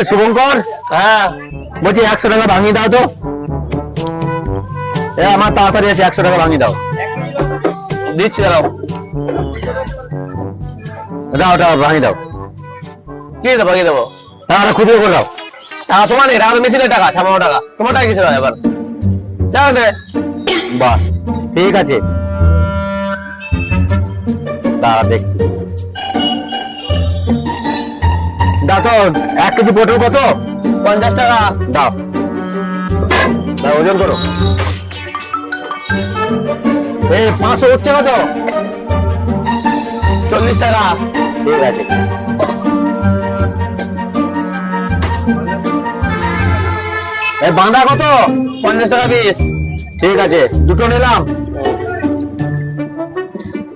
শুভঙ্কর, হ্যাঁ বলছি 100 টাকা ভাঙিয়ে দাও তো। আমার তাড়াতাড়ি আছে, 100 টাকা ভাঙিয়ে দাও। দিচ্ছি, দাও দাও দাও, ভাঙিয়ে দাও। কি দেবো, ভাঙিয়ে দেবো? টাকাটা খুঁটিয়ে করে দাও। টাকা তোমার নেই, টাকা মেশিনের টাকা, 56 টাকা। তোমার টাকা কিসের হয় এবার? যাও দে। বাহ, ঠিক আছে, দাঁড়া দেখছি। দাও তো, 1 কেজি পটল কত? 50 টাকা। দাও, ওজন করো। 500 হচ্ছে কত? 40 টাকা। ঠিক আছে। বাঁধা কত? 50 টাকা পিস। ঠিক আছে, দুটো নিলাম।